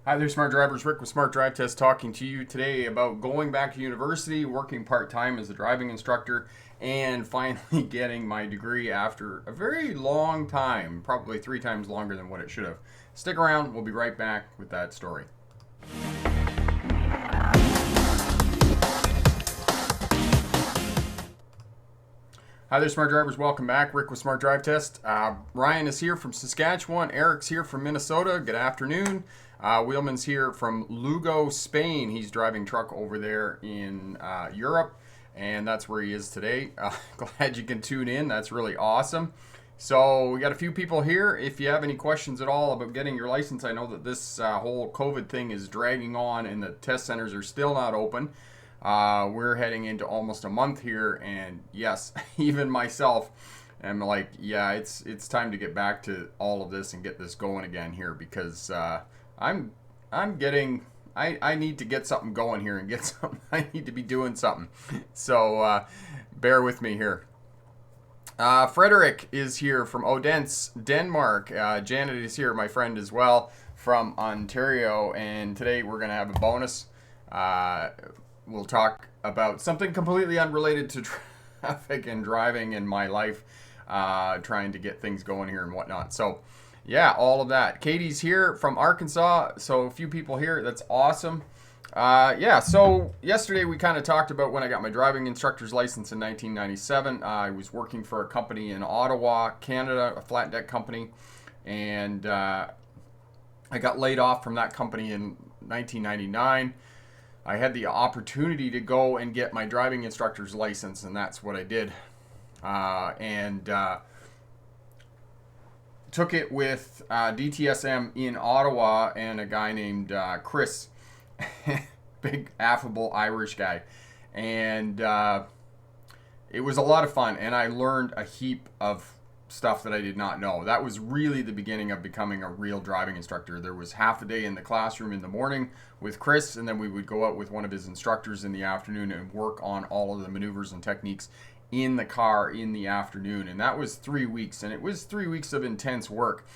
Hi there, Smart Drivers. Rick with Smart Drive Test talking to you today about going back to university, working part time as a driving instructor, and finally getting my degree after a very long time, probably 3 times longer than what it should have. Stick around, we'll be right back with that story. Hi there, Smart Drivers. Welcome back. Rick with Smart Drive Test. Ryan is here from Saskatchewan. Eric's here from Minnesota. Good afternoon. Wheelman's here from Lugo, Spain. He's driving truck over there in Europe, and that's where he is today. Glad you can tune in. That's really awesome. So we got a few people here. If you have any questions at all about getting your license, I know that this whole COVID thing is dragging on and the test centers are still not open. We're heading into almost a month here, and yes, even myself am like, yeah, it's time to get back to all of this and get this going again here because I'm getting I need to get something going here and get something. I need to be doing something. So bear with me here. Frederick is here from Odense, Denmark. Janet is here, my friend as well, from Ontario, and today we're gonna have a bonus. We'll talk about something completely unrelated to traffic and driving in my life, trying to get things going here and whatnot. So, yeah, all of that. Katie's here from Arkansas, so a few people here. That's awesome. Yeah, so yesterday we kind of talked about when I got my driving instructor's license in 1997. I was working for a company in Ottawa, Canada, a flat deck company, and I got laid off from that company in 1999. I had the opportunity to go and get my driving instructor's license, and that's what I did. And took it with DTSM in Ottawa and a guy named Chris, big affable Irish guy. And it was a lot of fun, and I learned a heap of stuff that I did not know. That was really the beginning of becoming a real driving instructor. There was half a day in the classroom in the morning with Chris, and then we would go out with one of his instructors in the afternoon and work on all of the maneuvers and techniques in the car in the afternoon. And that was 3 weeks, and it was 3 weeks of intense work.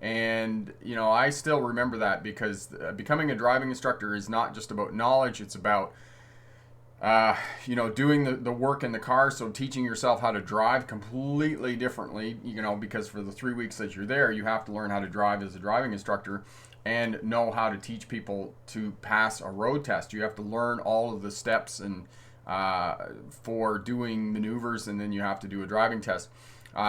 And I still remember that because becoming a driving instructor is not just about knowledge, it's about doing the work in the car. So teaching yourself how to drive completely differently, because for the 3 weeks that you're there, you have to learn how to drive as a driving instructor and know how to teach people to pass a road test. You have to learn all of the steps and for doing maneuvers, and then you have to do a driving test.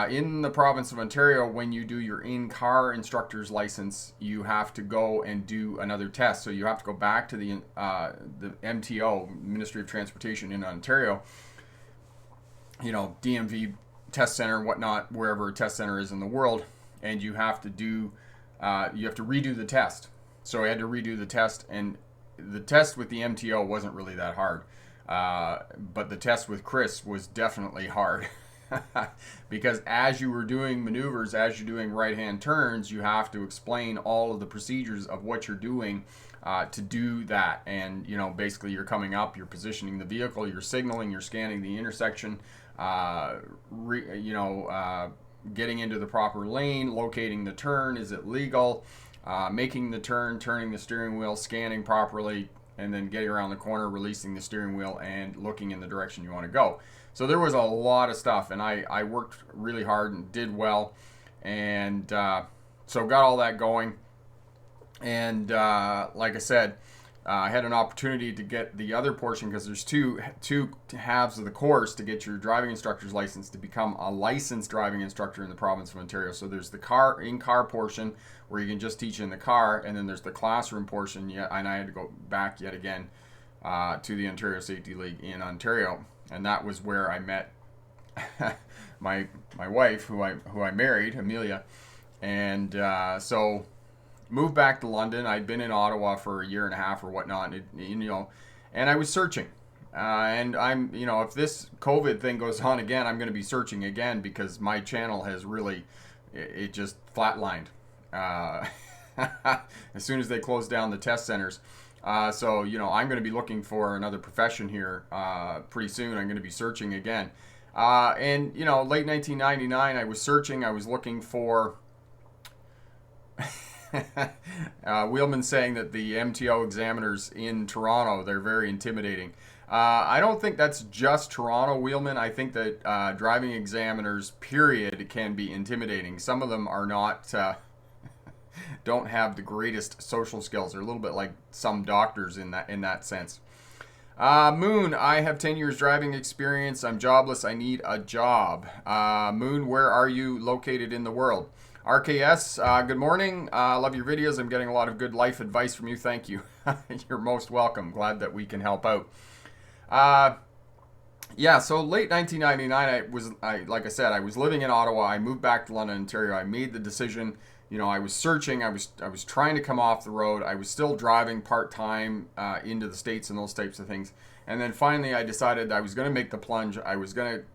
In the province of Ontario, when you do your in-car instructor's license, you have to go and do another test. So you have to go back to the MTO, Ministry of Transportation in Ontario, DMV test center and whatnot, wherever a test center is in the world, and you have to redo the test. So I had to redo the test, and the test with the MTO wasn't really that hard, but the test with Chris was definitely hard. Because as you were doing maneuvers, as you're doing right-hand turns, you have to explain all of the procedures of what you're doing to do that. And, basically you're coming up, you're positioning the vehicle, you're signaling, you're scanning the intersection, getting into the proper lane, locating the turn, is it legal, making the turn, turning the steering wheel, scanning properly, and then getting around the corner, releasing the steering wheel, and looking in the direction you want to go. So there was a lot of stuff, and I worked really hard and did well, and so got all that going. And like I said, I had an opportunity to get the other portion, because there's two halves of the course to get your driving instructor's license to become a licensed driving instructor in the province of Ontario. So there's the in-car portion where you can just teach in the car, and then there's the classroom portion. And I had to go back yet again to the Ontario Safety League in Ontario. And that was where I met my wife, who I married, Amelia, and so moved back to London. I'd been in Ottawa for a year and a half or whatnot, and I was searching. And I'm, if this COVID thing goes on again, I'm going to be searching again, because my channel has really, it just flatlined as soon as they closed down the test centers. So, I'm going to be looking for another profession here pretty soon. I'm going to be searching again. And, late 1999, I was searching. I was looking for Wheelman saying that the MTO examiners in Toronto, they're very intimidating. I don't think that's just Toronto, Wheelman. I think that driving examiners, period, can be intimidating. Some of them are not, don't have the greatest social skills. They're a little bit like some doctors in that sense. Moon, I have 10 years driving experience. I'm jobless. I need a job. Moon, where are you located in the world? RKS, good morning. Love your videos. I'm getting a lot of good life advice from you. Thank you. You're most welcome. Glad that we can help out. Yeah, so late 1999, like I said, I was living in Ottawa. I moved back to London, Ontario. I made the decision. You know, I was searching. I was trying to come off the road. I was still driving part-time into the States and those types of things. And then finally, I decided I was going to make the plunge. I was going to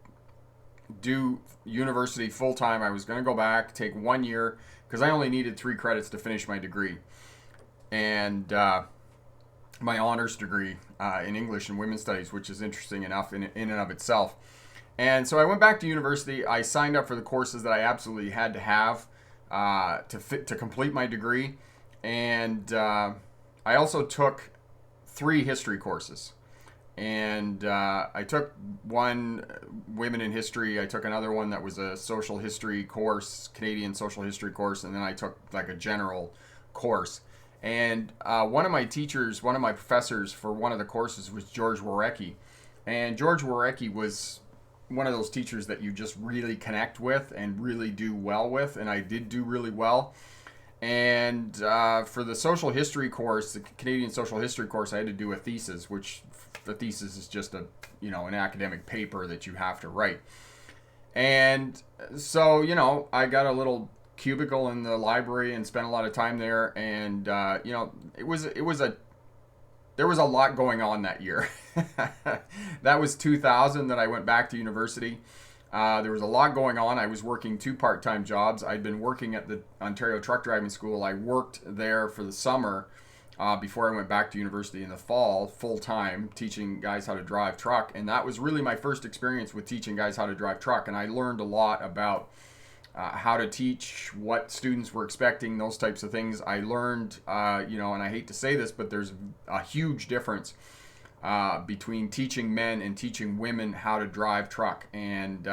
do university full-time. I was going to go back, take 1 year, because I only needed 3 credits to finish my degree. And my honors degree in English and Women's Studies, which is interesting enough in and of itself. And so I went back to university. I signed up for the courses that I absolutely had to have to complete my degree. And I also took 3 history courses. And I took one Women in History. I took another one that was a social history course, Canadian social history course, and then I took like a general course. And one of my teachers, one of my professors for one of the courses was George Warecki. And George Warecki was one of those teachers that you just really connect with and really do well with, and I did do really well. And for the social history course, the Canadian social history course, I had to do a thesis, which the thesis is just an academic paper that you have to write. And so, I got a little cubicle in the library and spent a lot of time there. And, there was a lot going on that year. That was 2000 that I went back to university. There was a lot going on. I was working 2 part-time jobs. I'd been working at the Ontario Truck Driving School. I worked there for the summer before I went back to university in the fall, full-time, teaching guys how to drive truck. And that was really my first experience with teaching guys how to drive truck. And I learned a lot about how to teach, what students were expecting, those types of things. I learned, and I hate to say this, but there's a huge difference between teaching men and teaching women how to drive truck. And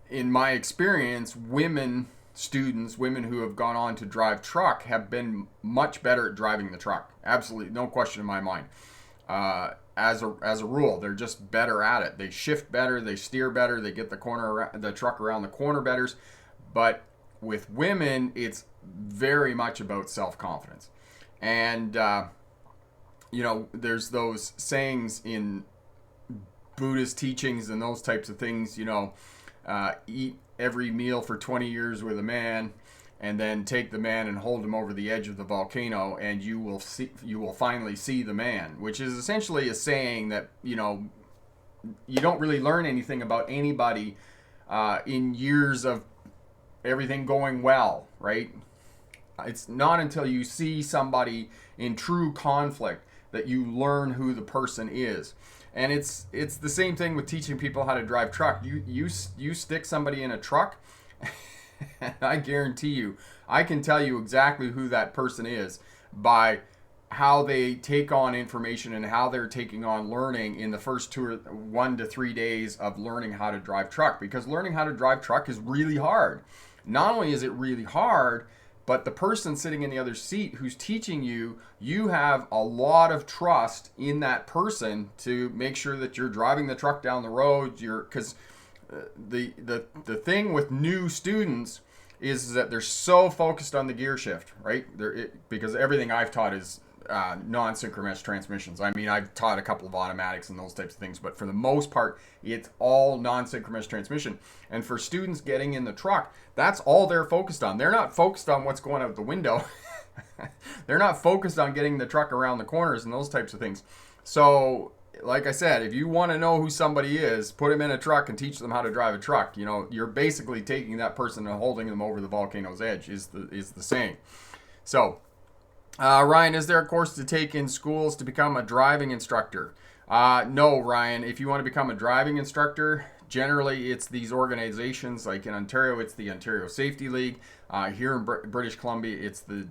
in my experience, women who have gone on to drive truck have been much better at driving the truck. Absolutely, no question in my mind. As a rule, they're just better at it. They shift better, they steer better, they get the truck around the corner better. But with women, it's very much about self-confidence. And there's those sayings in Buddhist teachings and those types of things, eat every meal for 20 years with a man, and then take the man and hold him over the edge of the volcano, and you will finally see the man, which is essentially a saying that, you don't really learn anything about anybody in years of everything going well, right? It's not until you see somebody in true conflict that you learn who the person is. And it's the same thing with teaching people how to drive truck. You stick somebody in a truck, and I guarantee you, I can tell you exactly who that person is by how they take on information and how they're taking on learning in the first 1 to 3 days of learning how to drive truck. Because learning how to drive truck is really hard. Not only is it really hard, but the person sitting in the other seat who's teaching you, you have a lot of trust in that person to make sure that you're driving the truck down the road. Because the thing with new students is that they're so focused on the gear shift, right? Because everything I've taught is non-synchronous transmissions. I mean, I've taught a couple of automatics and those types of things, but for the most part, it's all non-synchronous transmission. And for students getting in the truck, that's all they're focused on. They're not focused on what's going out the window. They're not focused on getting the truck around the corners and those types of things. So, like I said, if you want to know who somebody is, put them in a truck and teach them how to drive a truck. You're basically taking that person and holding them over the volcano's edge is the saying. So, Ryan, is there a course to take in schools to become a driving instructor? No, Ryan. If you want to become a driving instructor, Generally, it's these organizations, like in Ontario, it's the Ontario Safety League. Here in British Columbia, it's the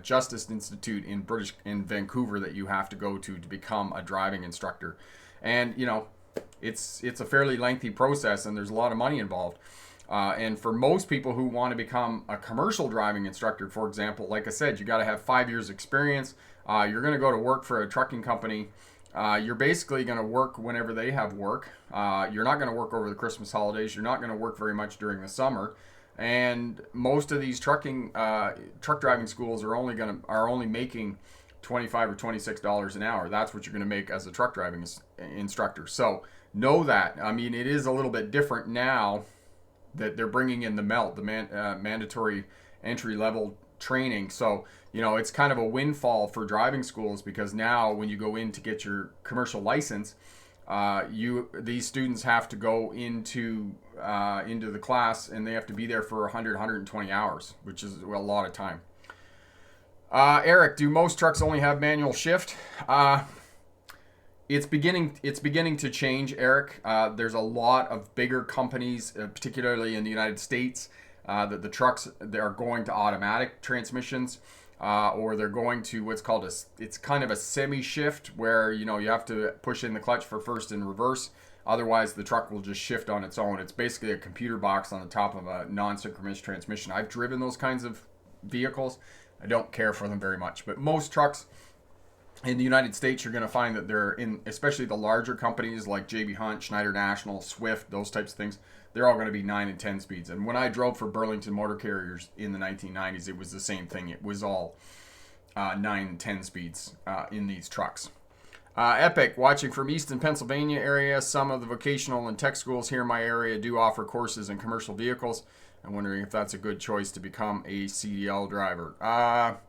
Justice Institute in Vancouver that you have to go to become a driving instructor. And, you know, it's a fairly lengthy process, and there's a lot of money involved. And for most people who want to become a commercial driving instructor, for example, like I said, you got to have 5 years experience. You're going to go to work for a trucking company. You're basically going to work whenever they have work. You're not going to work over the Christmas holidays. You're not going to work very much during the summer. And most of these truck driving schools are only making $25 or $26 an hour. That's what you're going to make as a truck driving instructor. So know that. I mean, it is a little bit different now that they're bringing in the mandatory entry level training. So, you know, it's kind of a windfall for driving schools, because now when you go in to get your commercial license, these students have to go into the class, and they have to be there for 120 hours, which is a lot of time. Eric, do most trucks only have manual shift? It's beginning to change, Eric. There's a lot of bigger companies, particularly in the United States, that the trucks, they are going to automatic transmissions, or they're going to what's called it's kind of a semi-shift, where, you know, you have to push in the clutch for first and reverse. Otherwise, the truck will just shift on its own. It's basically a computer box on the top of a non-synchronous transmission. I've driven those kinds of vehicles. I don't care for them very much, but most trucks in the United States, you're going to find that they're in, especially the larger companies like JB Hunt, Schneider National, Swift, those types of things, they're all going to be 9 and 10 speeds. And when I drove for Burlington Motor Carriers in the 1990s, it was the same thing. It was all 9 and 10 speeds in these trucks. Epic, watching from Easton, Pennsylvania area. Some of the vocational and tech schools here in my area do offer courses in commercial vehicles. I'm wondering if that's a good choice to become a CDL driver.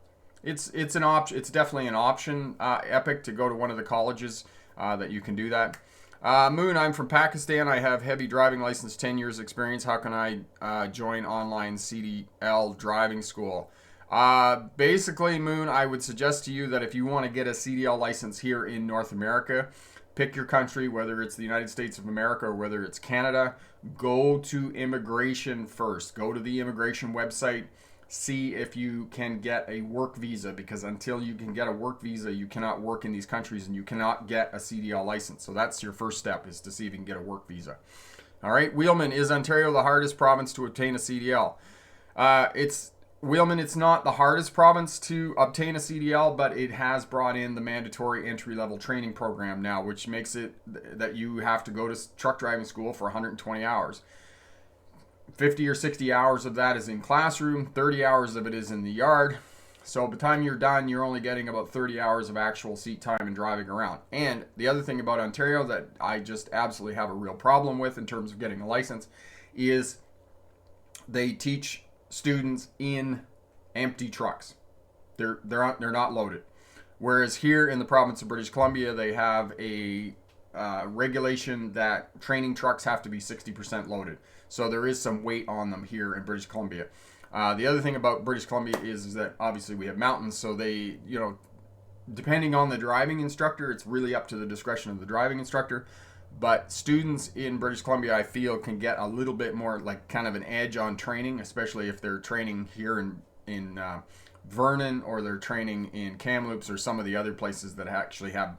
It's an option. It's definitely an option, Epic, to go to one of the colleges that you can do that. Moon, I'm from Pakistan. I have heavy driving license, 10 years experience. How can I join online CDL driving school? Basically, Moon, I would suggest to you that if you want to get a CDL license here in North America, pick your country, whether it's the United States of America or whether it's Canada. Go to immigration first. Go to the immigration website. See if you can get a work visa, because until you can get a work visa, you cannot work in these countries, and you cannot get a CDL license. So that's your first step, is to see if you can get a work visa. All right, Wheelman, is Ontario the hardest province to obtain a CDL? Wheelman, it's not the hardest province to obtain a CDL, but it has brought in the mandatory entry-level training program now, which makes it that you have to go to truck driving school for 120 hours. 50 or 60 hours of that is in classroom, 30 hours of it is in the yard. So by the time you're done, you're only getting about 30 hours of actual seat time and driving around. And the other thing about Ontario that I just absolutely have a real problem with in terms of getting a license is they teach students in empty trucks. They're not loaded. Whereas here in the province of British Columbia, they have a regulation that training trucks have to be 60% loaded. So there is some weight on them here in British Columbia. The other thing about British Columbia is that obviously we have mountains, so they, you know, depending on the driving instructor, it's really up to the discretion of the driving instructor. But students in British Columbia, I feel, can get a little bit more, like, kind of an edge on training, especially if they're training here in Vernon, or they're training in Kamloops, or some of the other places that actually have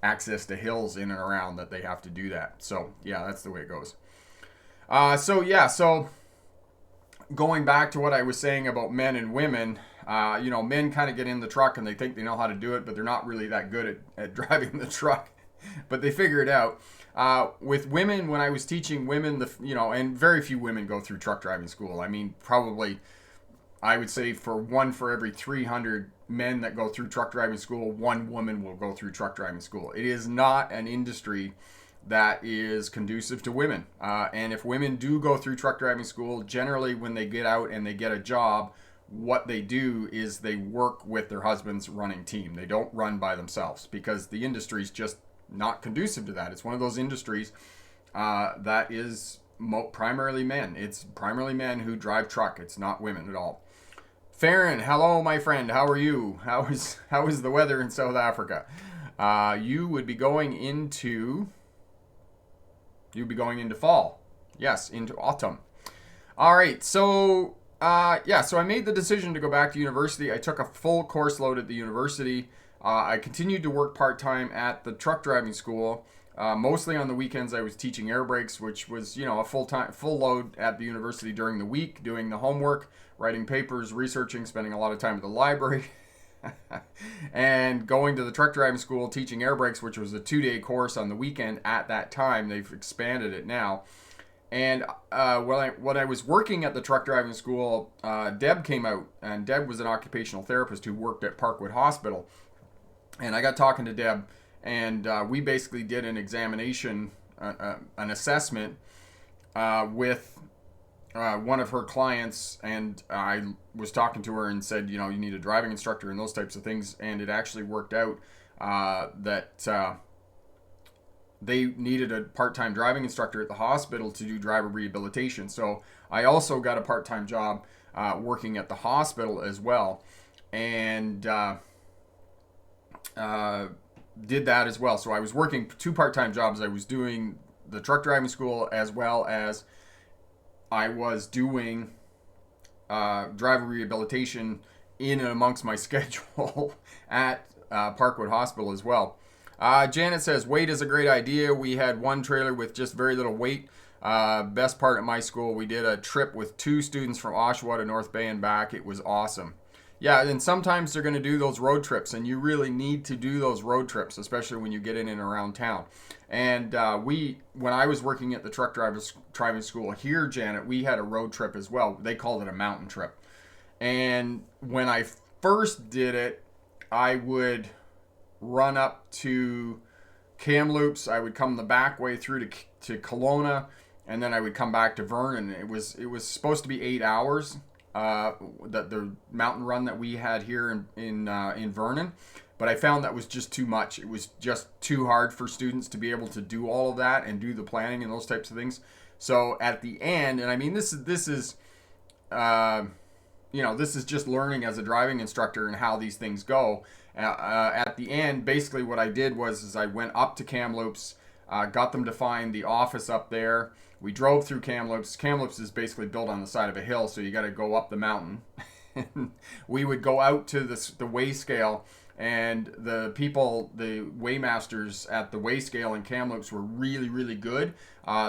access to hills in and around that they have to do that. So yeah, that's the way it goes. So going back to what I was saying about men and women, men kind of get in the truck and they think they know how to do it, but they're not really that good at driving the truck, but they figure it out. With women, when I was teaching women, and very few women go through truck driving school. I mean, probably, I would say for every 300 men that go through truck driving school, one woman will go through truck driving school. It is not an industry that is conducive to women. And if women do go through truck driving school, generally when they get out and they get a job, what they do is they work with their husband's running team. They don't run by themselves, because the industry is just not conducive to that. It's one of those industries that is primarily men. It's primarily men who drive truck. It's not women at all. Farron, hello, my friend. How are you? How is the weather in South Africa? You would be going into fall. Yes, into autumn. All right, so so I made the decision to go back to university. I took a full course load at the university. I continued to work part time at the truck driving school. Mostly on the weekends, I was teaching air brakes, which was a full load at the university during the week, doing the homework, writing papers, researching, spending a lot of time at the library. And going to the truck driving school teaching air brakes, which was a 2-day course on the weekend at that time. They've expanded it now. And when I was working at the truck driving school, Deb came out, and Deb was an occupational therapist who worked at Parkwood Hospital. And I got talking to Deb, and we basically did an examination, an assessment with one of her clients, and I was talking to her and said, you need a driving instructor and those types of things. And it actually worked out that they needed a part-time driving instructor at the hospital to do driver rehabilitation. So I also got a part-time job working at the hospital as well, and did that as well. So I was working 2 part-time jobs. I was doing the truck driving school, as well as I was doing driver rehabilitation in and amongst my schedule at Parkwood Hospital as well. Janet says, weight is a great idea. We had one trailer with just very little weight. Best part at my school, we did a trip with 2 students from Oshawa to North Bay and back. It was awesome. Yeah, and sometimes they're going to do those road trips, and you really need to do those road trips, especially when you get in and around town. And when I was working at the truck driving school here, Janet, we had a road trip as well. They called it a mountain trip. And when I first did it, I would run up to Kamloops. I would come the back way through to Kelowna, and then I would come back to Vernon. It was supposed to be 8 hours. The mountain run that we had here in Vernon, but I found that was just too much. It was just too hard for students to be able to do all of that and do the planning and those types of things. So at the end, and I mean this is this is just learning as a driving instructor and how these things go. At the end, basically what I did was I went up to Kamloops, got them to find the office up there. We drove through Kamloops. Kamloops is basically built on the side of a hill, so you got to go up the mountain. We would go out to the weigh scale, and the weighmasters at the weigh scale in Kamloops were really, really good.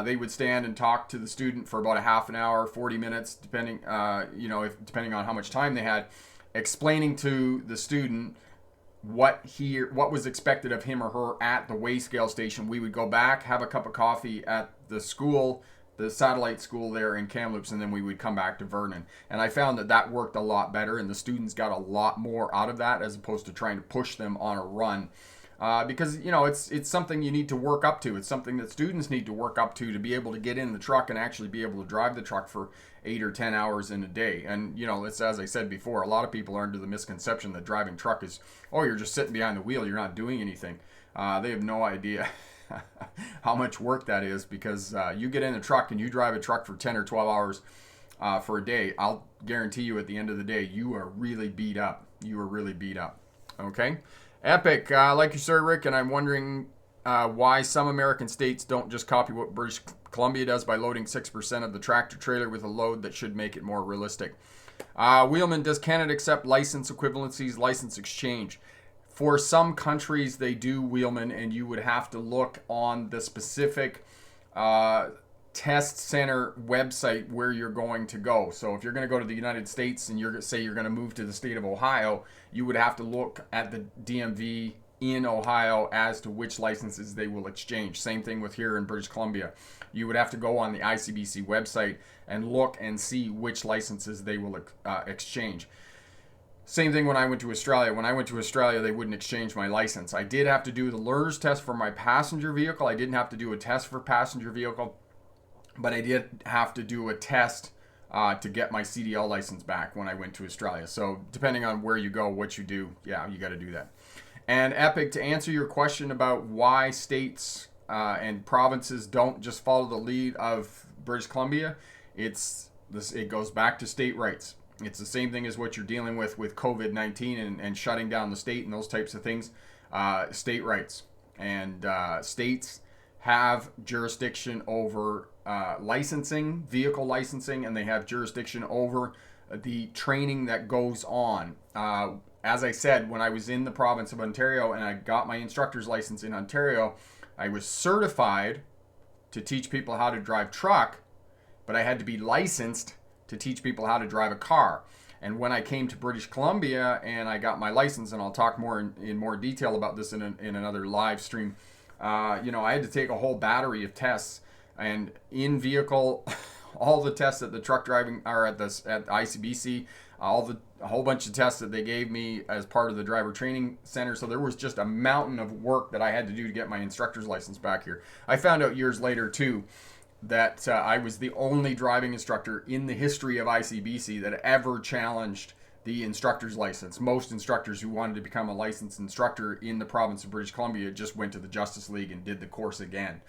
They would stand and talk to the student for about a half an hour, 40 minutes, depending on how much time they had, explaining to the student what was expected of him or her at the weigh scale station. We would go back, have a cup of coffee at the school, the satellite school there in Kamloops, and then we would come back to Vernon. And I found that worked a lot better, and the students got a lot more out of that, as opposed to trying to push them on a run. Because it's something you need to work up to. It's something that students need to work up to be able to get in the truck and actually be able to drive the truck for 8 or 10 hours in a day. And it's, as I said before, a lot of people are under the misconception that driving truck is, you're just sitting behind the wheel, you're not doing anything. They have no idea how much work that is, because you get in the truck and you drive a truck for 10 or 12 hours for a day. I'll guarantee you at the end of the day, you are really beat up. Okay? Epic. Like you, sir, Rick, and I'm wondering why some American states don't just copy what British Columbia does by loading 6% of the tractor trailer with a load that should make it more realistic. Wheelman, does Canada accept license equivalencies, license exchange? For some countries, they do, Wheelman, and you would have to look on the specific test center website where you're going to go. So if you're going to go to the United States and you're going to move to the state of Ohio, you would have to look at the DMV in Ohio as to which licenses they will exchange. Same thing with here in British Columbia. You would have to go on the ICBC website and look and see which licenses they will exchange. Same thing when I went to Australia. When I went to Australia, they wouldn't exchange my license. I did have to do the learner's test for my passenger vehicle. I didn't have to do a test for passenger vehicle, but I did have to do a test to get my CDL license back when I went to Australia. So depending on where you go, what you do, you got to do that. And Epic, to answer your question about why states and provinces don't just follow the lead of British Columbia, it goes back to state rights. It's the same thing as what you're dealing with COVID-19 and shutting down the state and those types of things. State rights. And states have jurisdiction over licensing, vehicle licensing, and they have jurisdiction over the training that goes on. As I said, when I was in the province of Ontario and I got my instructor's license in Ontario, I was certified to teach people how to drive truck, but I had to be licensed to teach people how to drive a car. And when I came to British Columbia and I got my license, and I'll talk more in more detail about this in another live stream, I had to take a whole battery of tests, and in vehicle, all the tests at the truck driving or at ICBC, a whole bunch of tests that they gave me as part of the driver training center. So there was just a mountain of work that I had to do to get my instructor's license back here. I found out years later too that I was the only driving instructor in the history of ICBC that ever challenged the instructor's license. Most instructors who wanted to become a licensed instructor in the province of British Columbia just went to the Justice League and did the course again.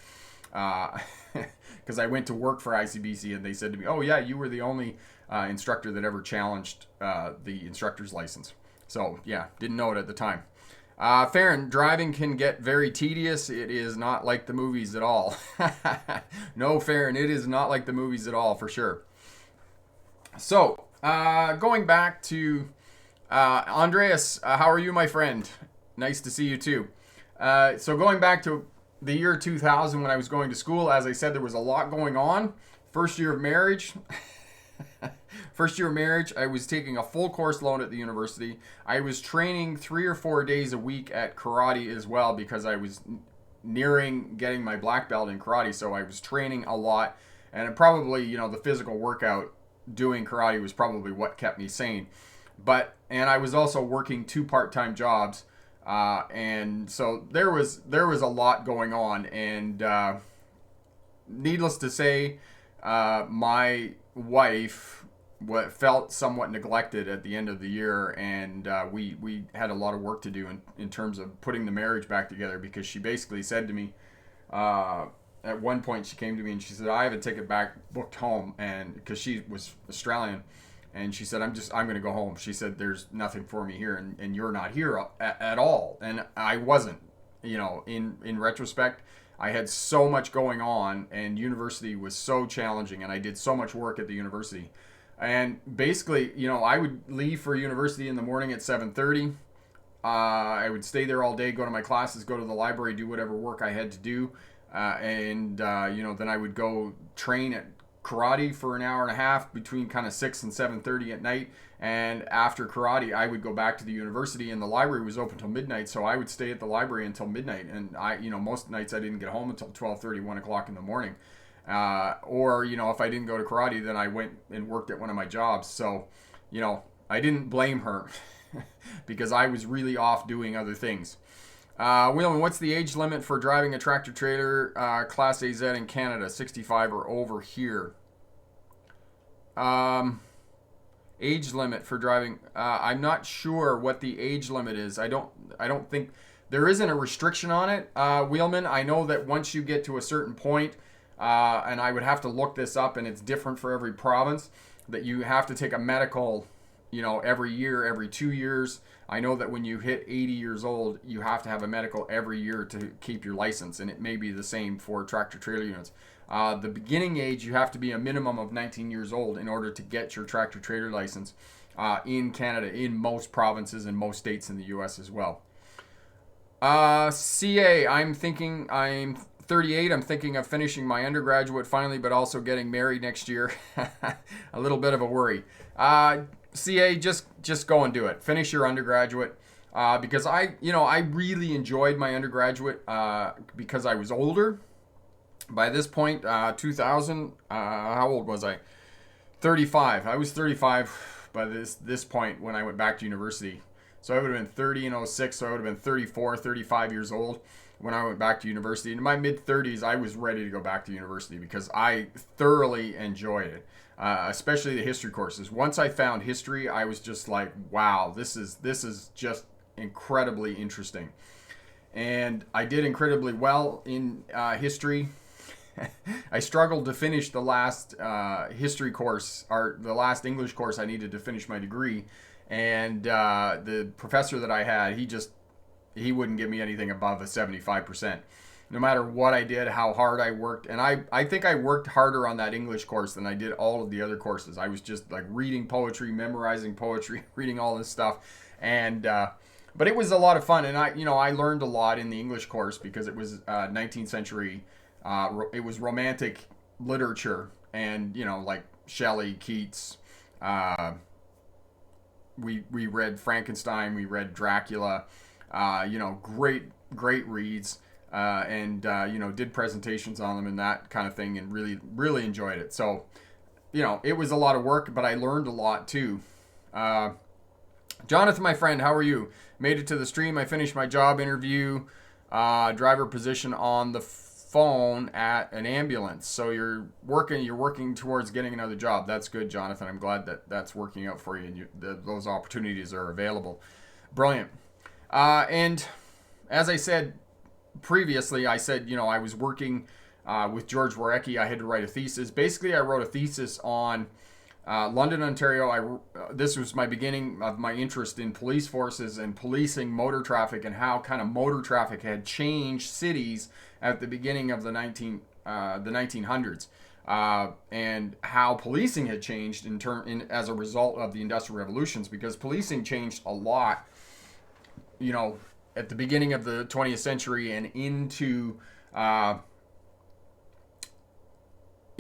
Because I went to work for ICBC and they said to me, "Oh yeah, you were the only instructor that ever challenged the instructor's license." So yeah, didn't know it at the time. Farron, driving can get very tedious. It is not like the movies at all. No, Farron, it is not like the movies at all, for sure. So, going back to Andreas, how are you, my friend? Nice to see you too. So going back to the year 2000 when I was going to school, as I said, there was a lot going on. First year of marriage. I was taking a full course loan at the university. I was training 3 or 4 days a week at karate as well because I was nearing getting my black belt in karate. So I was training a lot, and it probably, the physical workout doing karate was probably what kept me sane. And I was also working 2 part-time jobs. And so there was a lot going on, and needless to say, my wife felt somewhat neglected at the end of the year, and we had a lot of work to do in terms of putting the marriage back together, because she basically said to me, at one point she came to me and she said, "I have a ticket back booked home," and because she was Australian, and she said, I'm going to go home. She said, "There's nothing for me here, and you're not here at all." And I wasn't. In retrospect, I had so much going on, and university was so challenging, and I did so much work at the university. And basically, I would leave for university in the morning at 7:30. I would stay there all day, go to my classes, go to the library, do whatever work I had to do. Then I would go train at karate for an hour and a half between kind of 6 and 7:30 at night. And after karate, I would go back to the university, and the library was open till midnight. So I would stay at the library until midnight. And most nights I didn't get home until 12:30, 1 o'clock in the morning. Or if I didn't go to karate, then I went and worked at one of my jobs. So, I didn't blame her because I was really off doing other things. Wheelman, what's the age limit for driving a tractor trailer Class AZ in Canada? 65 or over here. Age limit for driving. I'm not sure what the age limit is. I don't think there isn't a restriction on it. Wheelman, I know that once you get to a certain point, and I would have to look this up, and it's different for every province, that you have to take a medical, every year, every 2 years. I know that when you hit 80 years old, you have to have a medical every year to keep your license, and it may be the same for tractor trailer units. The beginning age, you have to be a minimum of 19 years old in order to get your tractor trailer license in Canada, in most provinces and most states in the U.S. as well. CA, I'm 38. I'm thinking of finishing my undergraduate finally, but also getting married next year. A little bit of a worry. CA, just go and do it. Finish your undergraduate. Because I really enjoyed my undergraduate because I was older. By this point, 2000, how old was I? 35. I was 35 by this point when I went back to university. So I would have been 30 in 06, so I would have been 34, 35 years old when I went back to university. In my mid-30s, I was ready to go back to university because I thoroughly enjoyed it, especially the history courses. Once I found history, I was just like, wow, this is just incredibly interesting. And I did incredibly well in history. I struggled to finish the last history course, or the last English course I needed to finish my degree. And the professor that I had, he wouldn't give me anything above a 75%. no matter what I did, how hard I worked. And I think I worked harder on that English course than I did all of the other courses. I was just like reading poetry, memorizing poetry, reading all this stuff. And, but it was a lot of fun. And I learned a lot in the English course because it was 19th century, it was romantic literature and, like Shelley, Keats, we read Frankenstein, we read Dracula, great reads, and did presentations on them and that kind of thing, and really enjoyed it. So, it was a lot of work, but I learned a lot too. Jonathan, my friend, how are you? Made it to the stream. I finished my job interview, driver position on the phone at an ambulance. So you're working towards getting another job. That's good, Jonathan. I'm glad that that's working out for you, and those opportunities are available. Brilliant. And as I said previously, I said, I was working with George Warecki. I had to write a thesis. Basically, I wrote a thesis on London, Ontario. This was my beginning of my interest in police forces and policing motor traffic, and how kind of motor traffic had changed cities at the beginning of the 1900s, and how policing had changed as a result of the Industrial Revolutions, because policing changed a lot, at the beginning of the 20th century and into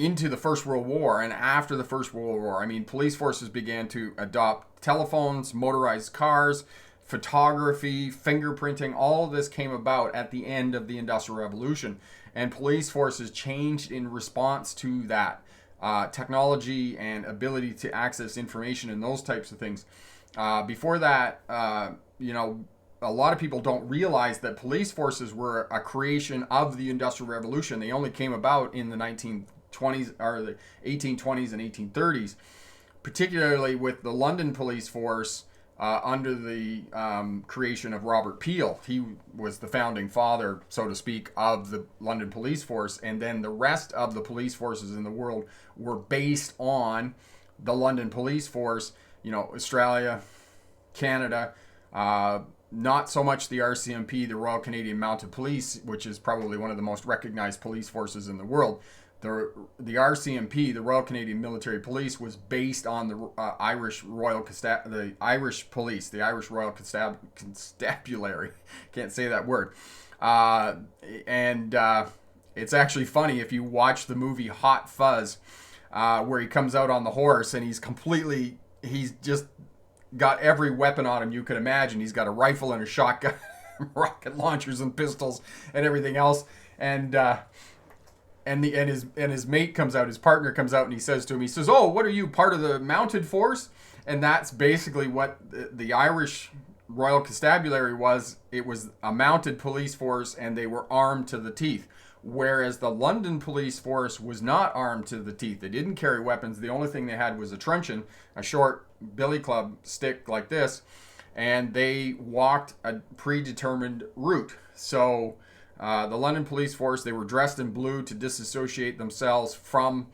the First World War and after the First World War. I mean, police forces began to adopt telephones, motorized cars, photography, fingerprinting. All of this came about at the end of the Industrial Revolution, and police forces changed in response to that technology and ability to access information and those types of things. Before that, a lot of people don't realize that police forces were a creation of the Industrial Revolution. They only came about in the 1920s or the 1820s and 1830s, particularly with the London police force under the creation of Robert Peel. He was the founding father, so to speak, of the London police force, and then the rest of the police forces in the world were based on the London police force. Australia, Canada, not so much the RCMP, the Royal Canadian Mounted Police, which is probably one of the most recognized police forces in the world. The RCMP, the Royal Canadian Military Police, was based on the Irish Royal Police, the Irish Royal Constabulary. Can't say that word. It's actually funny if you watch the movie Hot Fuzz, where he comes out on the horse and he's just got every weapon on him you could imagine. He's got a rifle and a shotgun, rocket launchers and pistols and everything else. And his mate comes out, his partner comes out, and he says to him, "Oh, what are you, part of the mounted force?" And that's basically what the Irish Royal Constabulary was. It was a mounted police force, and they were armed to the teeth. Whereas the London police force was not armed to the teeth. They didn't carry weapons. The only thing they had was a truncheon, a short billy club stick like this, and they walked a predetermined route. So the London police force, they were dressed in blue to disassociate themselves from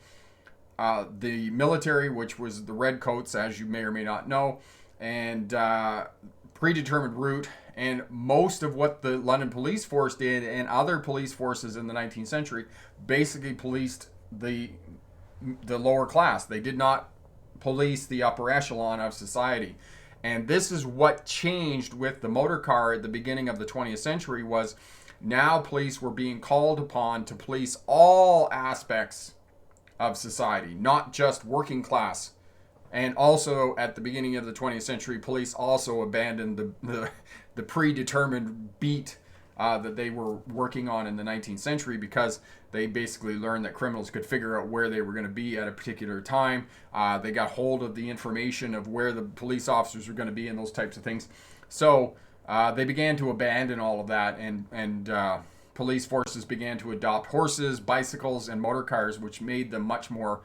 the military, which was the redcoats, as you may or may not know, and predetermined route. And most of what the London police force did, and other police forces in the 19th century, basically policed the lower class. They did not police the upper echelon of society. And this is what changed with the motor car at the beginning of the 20th century. Was now police were being called upon to police all aspects of society, not just working class. And also at the beginning of the 20th century, police also abandoned the predetermined beat that they were working on in the 19th century, because they basically learned that criminals could figure out where they were going to be at a particular time. They got hold of the information of where the police officers were going to be and those types of things. So they began to abandon all of that, and police forces began to adopt horses, bicycles, and motor cars, which made them much more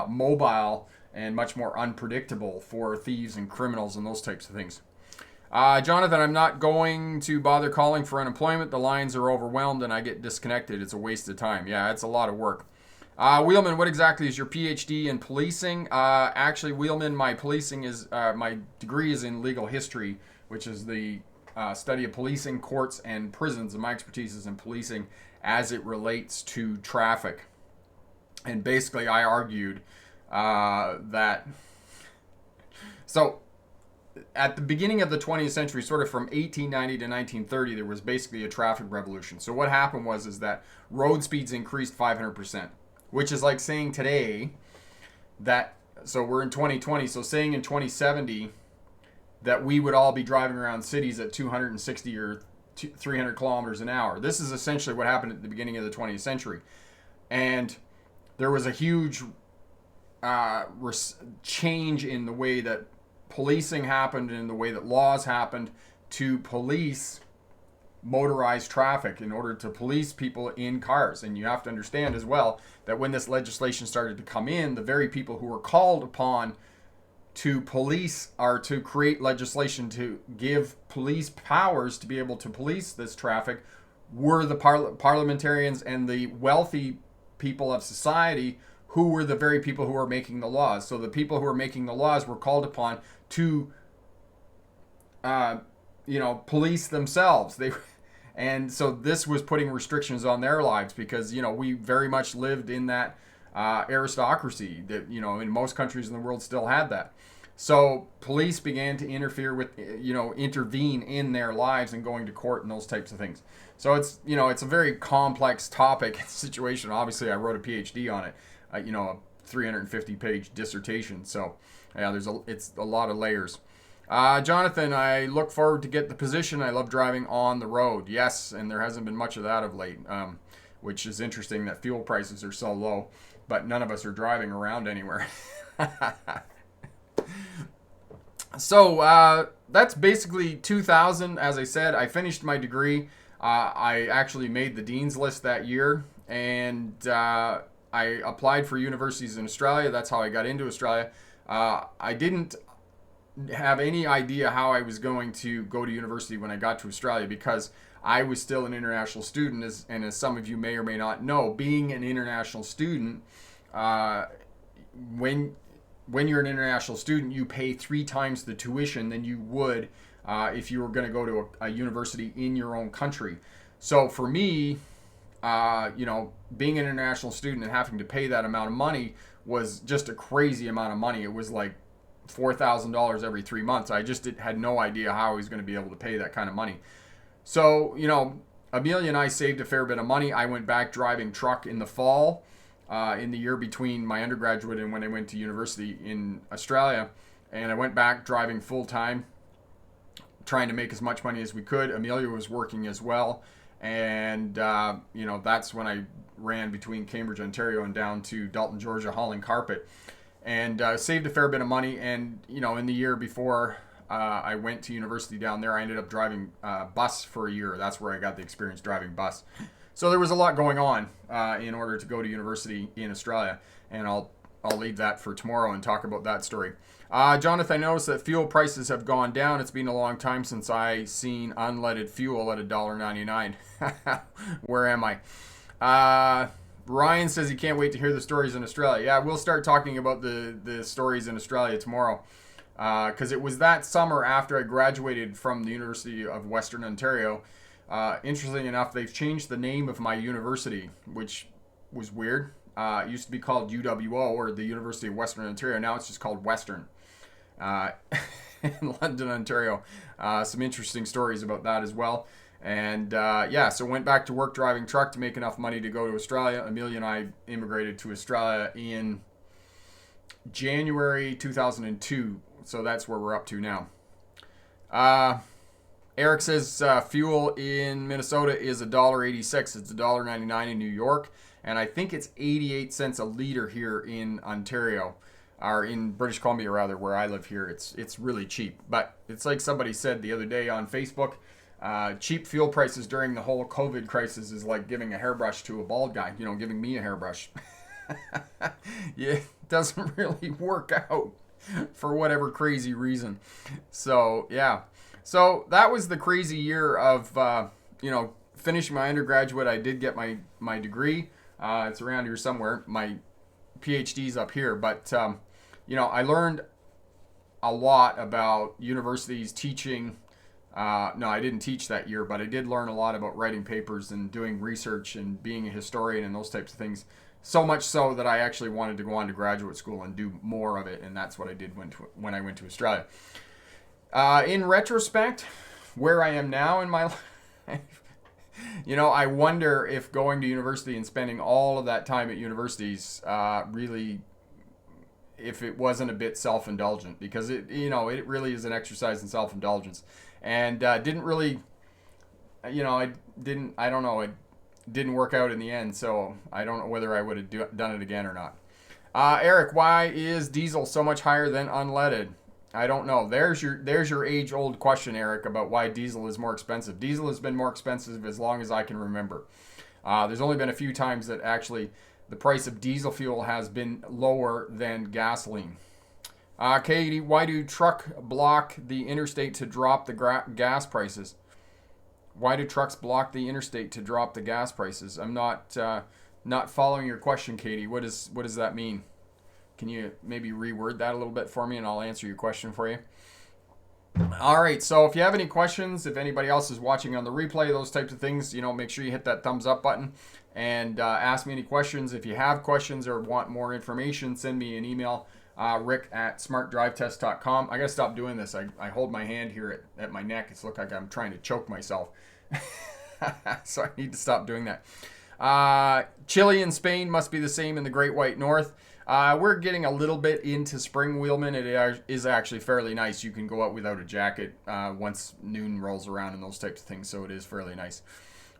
mobile and much more unpredictable for thieves and criminals and those types of things. Jonathan, I'm not going to bother calling for unemployment. The lines are overwhelmed and I get disconnected. It's a waste of time. Yeah, it's a lot of work. Wheelman, what exactly is your PhD in policing? Actually, Wheelman, my degree is in legal history, which is the study of policing, courts, and prisons. And my expertise is in policing as it relates to traffic. And basically, I argued that. So, at the beginning of the 20th century, sort of from 1890 to 1930, there was basically a traffic revolution. So what happened is that road speeds increased 500%, which is like saying today that, so we're in 2020, so saying in 2070 that we would all be driving around cities at 260 or 300 kilometers an hour. This is essentially what happened at the beginning of the 20th century. And there was a huge change in the way that policing happened and the way that laws happened to police motorized traffic in order to police people in cars. And you have to understand as well that when this legislation started to come in, the very people who were called upon to police or to create legislation to give police powers to be able to police this traffic were the parliamentarians and the wealthy people of society, who were the very people who were making the laws. So the people who were making the laws were called upon to, police themselves. And so this was putting restrictions on their lives because, we very much lived in that aristocracy that, in most countries in the world still had that. So police began to intervene in their lives and going to court and those types of things. So it's a very complex topic situation. Obviously, I wrote a PhD on it. A 350-page dissertation. So, yeah, it's a lot of layers. Jonathan, I look forward to get the position. I love driving on the road. Yes, and there hasn't been much of that of late, which is interesting that fuel prices are so low, but none of us are driving around anywhere. So, that's basically 2000. As I said, I finished my degree. I actually made the dean's list that year, and I applied for universities in Australia. That's how I got into Australia. I didn't have any idea how I was going to go to university when I got to Australia because I was still an international student. And as some of you may or may not know, being an international student, when you're an international student, you pay 3 times the tuition than you would if you were going to go to a university in your own country. So for me, being an international student and having to pay that amount of money was just a crazy amount of money. It was like $4,000 every 3 months. I just had no idea how I was going to be able to pay that kind of money. So, Amelia and I saved a fair bit of money. I went back driving truck in the fall, in the year between my undergraduate and when I went to university in Australia. And I went back driving full time, trying to make as much money as we could. Amelia was working as well. And, that's when I ran between Cambridge, Ontario and down to Dalton, Georgia, hauling carpet. And saved a fair bit of money. And, in the year before I went to university down there, I ended up driving bus for a year. That's where I got the experience driving bus. So there was a lot going on in order to go to university in Australia. And I'll leave that for tomorrow and talk about that story. Jonathan, I noticed that fuel prices have gone down. It's been a long time since I seen unleaded fuel at $1.99. Where am I? Ryan says he can't wait to hear the stories in Australia. Yeah, we'll start talking about the stories in Australia tomorrow. Because it was that summer after I graduated from the University of Western Ontario. Interestingly enough, they've changed the name of my university, which was weird. It used to be called UWO, or the University of Western Ontario. Now it's just called Western. In London, Ontario. Some interesting stories about that as well. And so went back to work driving truck to make enough money to go to Australia. Amelia and I immigrated to Australia in January 2002. So that's where we're up to now. Eric says fuel in Minnesota is $1.86. It's $1.99 in New York. And I think it's 88 cents a liter here in Ontario. Or in British Columbia, rather, where I live here. It's really cheap. But it's like somebody said the other day on Facebook, cheap fuel prices during the whole COVID crisis is like giving a hairbrush to a bald guy. Giving me a hairbrush. Yeah, it doesn't really work out for whatever crazy reason. So, yeah. So that was the crazy year of, finishing my undergraduate. I did get my degree. It's around here somewhere. My PhD's up here. But, I learned a lot about universities teaching No, I didn't teach that year, but I did learn a lot about writing papers and doing research and being a historian and those types of things. So much so that I actually wanted to go on to graduate school and do more of it, and that's what I did when I went to Australia. In retrospect, where I am now in my life, I wonder if going to university and spending all of that time at universities really, if it wasn't a bit self-indulgent, because it really is an exercise in self-indulgence, and didn't really, I don't know, it didn't work out in the end, so I don't know whether I would have done it again or not. Eric, why is diesel so much higher than unleaded? I don't know. There's your age-old question, Eric, about why diesel is more expensive. Diesel has been more expensive as long as I can remember. There's only been a few times that actually the price of diesel fuel has been lower than gasoline. Katie, why do truck block the interstate to drop the gas prices? Why do trucks block the interstate to drop the gas prices? I'm not following your question, Katie. What does that mean? Can you maybe reword that a little bit for me, and I'll answer your question for you? All right, so if you have any questions, if anybody else is watching on the replay, those types of things, make sure you hit that thumbs up button and ask me any questions. If you have questions or want more information, send me an email, rick@smartdrivetest.com. I got to stop doing this. I hold my hand here at my neck. It's look like I'm trying to choke myself. So I need to stop doing that. Chile in Spain must be the same in the Great White North. We're getting a little bit into spring, Wheelman. It is actually fairly nice. You can go out without a jacket once noon rolls around and those types of things, so it is fairly nice.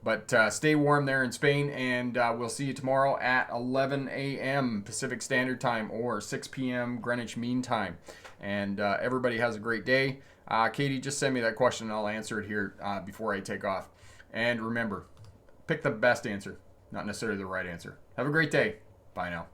But stay warm there in Spain, and we'll see you tomorrow at 11 a.m. Pacific Standard Time or 6 p.m. Greenwich Mean Time. And everybody has a great day. Katie, just send me that question, and I'll answer it here before I take off. And remember, pick the best answer, not necessarily the right answer. Have a great day. Bye now.